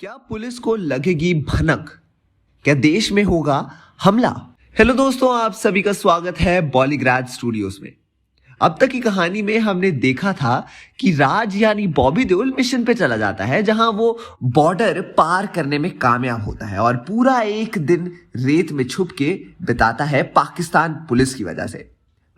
क्या पुलिस को लगेगी भनक? क्या देश में होगा हमला? हेलो दोस्तों, आप सभी का स्वागत है बॉलीग्राड स्टूडियोज में। अब तक की कहानी में हमने देखा था कि राज यानी बॉबी देओल मिशन पे चला जाता है, जहां वो बॉर्डर पार करने में कामयाब होता है और पूरा एक दिन रेत में छुप के बिताता है पाकिस्तान पुलिस की वजह से।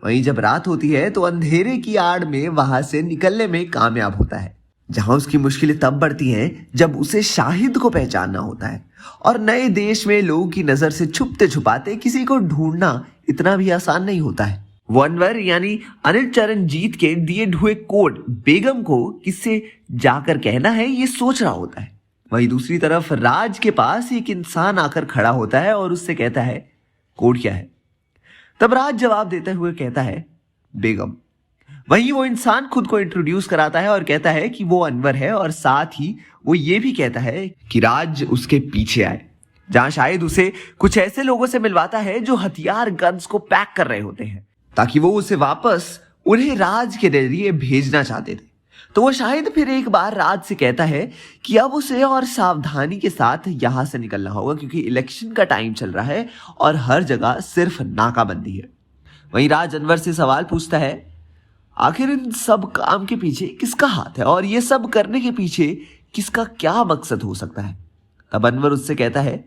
वहीं जब रात होती है तो अंधेरे की आड़ में वहां से निकलने में कामयाब होता है, जहां उसकी मुश्किलें तब बढ़ती हैं जब उसे शाहिद को पहचानना होता है। और नए देश में लोगों की नजर से छुपते छुपाते किसी को ढूंढना इतना भी आसान नहीं होता है। वो अनवर यानी अनिल चरणजीत के दिए हुए कोड बेगम को किससे जाकर कहना है, ये सोच रहा होता है। वहीं दूसरी तरफ राज के पास एक इंसान आकर खड़ा होता है और उससे कहता है, कोड क्या है? तब राज जवाब देते हुए कहता है, बेगम। वहीं वो इंसान खुद को इंट्रोड्यूस कराता है और कहता है कि वो अनवर है, और साथ ही वो ये भी कहता है कि राज उसके पीछे आए, जहां शायद उसे कुछ ऐसे लोगों से मिलवाता है जो हथियार गन्स को पैक कर रहे होते हैं, ताकि वो उसे वापस उन्हें राज के जरिए भेजना चाहते थे। तो वो शायद फिर एक बार राज से कहता है कि अब उसे और सावधानी के साथ यहां से निकलना होगा, क्योंकि इलेक्शन का टाइम चल रहा है और हर जगह सिर्फ नाकाबंदी है। वहीं राज अनवर से सवाल पूछता है, आखिर इन सब काम के पीछे किसका हाथ है और ये सब करने के पीछे किसका क्या मकसद हो सकता है? तब अनवर उससे कहता है,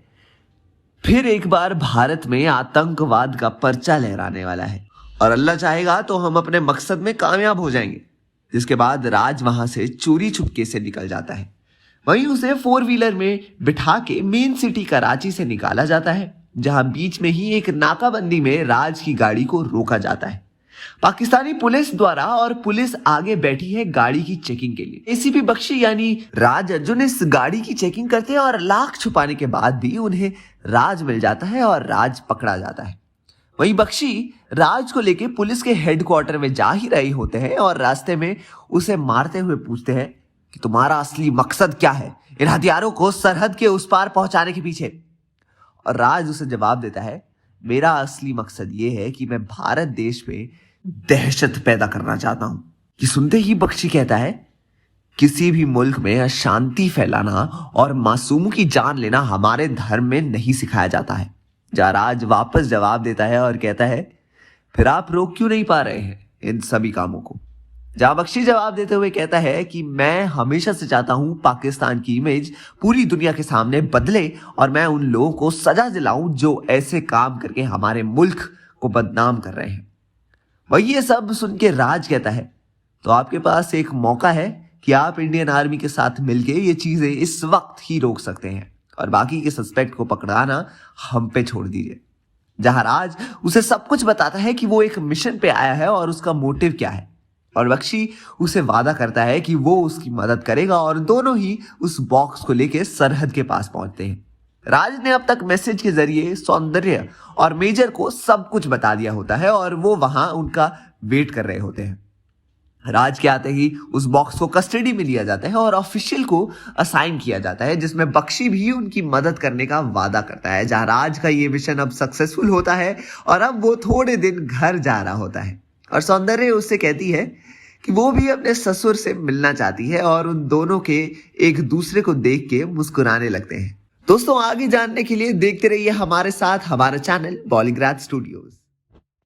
फिर एक बार भारत में आतंकवाद का पर्चा लहराने वाला है और अल्लाह चाहेगा तो हम अपने मकसद में कामयाब हो जाएंगे। जिसके बाद राज वहां से चोरी छुपके से निकल जाता है। वहीं उसे 4 व्हीलर में बिठा के मेन सिटी कराची से निकाला जाता है, जहां बीच में ही एक नाकाबंदी में राज की गाड़ी को रोका जाता है पाकिस्तानी पुलिस द्वारा, और पुलिस आगे बैठी है गाड़ी की चेकिंग के लिए। एसीपी बख्शी यानी राज अर्जुन इस गाड़ी की चेकिंग करते हैं और लाख छुपाने के बाद भी उन्हें राज मिल जाता है और राज पकड़ा जाता है। वहीं बख्शी राज को लेके पुलिस के हेडक्वार्टर में जा ही रहे होते हैं और रास्ते में उसे मारते हुए पूछते हैं कि तुम्हारा असली मकसद क्या है इन हथियारों को सरहद के उस पार पहुंचाने के पीछे? और राज उसे जवाब देता है, मेरा असली मकसद ये है कि मैं भारत देश में दहशत पैदा करना चाहता हूं। कि सुनते ही बख्शी कहता है, किसी भी मुल्क में अशांति फैलाना और मासूमों की जान लेना हमारे धर्म में नहीं सिखाया जाता है। जहां राज वापस जवाब देता है और कहता है, फिर आप रोक क्यों नहीं पा रहे हैं इन सभी कामों को? जहां बख्शी जवाब देते हुए कहता है कि मैं हमेशा से चाहता हूं पाकिस्तान की इमेज पूरी दुनिया के सामने बदले और मैं उन लोगों को सजा दिलाऊं जो ऐसे काम करके हमारे मुल्क को बदनाम कर रहे हैं। वही ये सब सुन के राज कहता है, तो आपके पास एक मौका है कि आप इंडियन आर्मी के साथ मिलके ये चीजें इस वक्त ही रोक सकते हैं और बाकी के सस्पेक्ट को पकड़ाना हम पे छोड़ दीजिए। जहां राज उसे सब कुछ बताता है कि वो एक मिशन पे आया है और उसका मोटिव क्या है, और बख्शी उसे वादा करता है कि वो उसकी मदद करेगा और दोनों ही उस बॉक्स को लेके सरहद के पास पहुंचते हैं। राज ने अब तक मैसेज के जरिए सौंदर्य और मेजर को सब कुछ बता दिया होता है और वो वहां उनका वेट कर रहे होते हैं। राज के आते ही उस बॉक्स को कस्टडी में लिया जाता है और ऑफिशियल को असाइन किया जाता है, जिसमें बख्शी भी उनकी मदद करने का वादा करता है। जहां राज का ये मिशन अब सक्सेसफुल होता है और अब वो थोड़े दिन घर जा रहा होता है और सौंदर्य उससे कहती है कि वो भी अपने ससुर से मिलना चाहती है और उन दोनों के एक दूसरे को देख के मुस्कुराने लगते हैं। दोस्तों, आगे जानने के लिए देखते रहिए हमारे साथ हमारा चैनल बॉलीग्राड स्टूडियोज।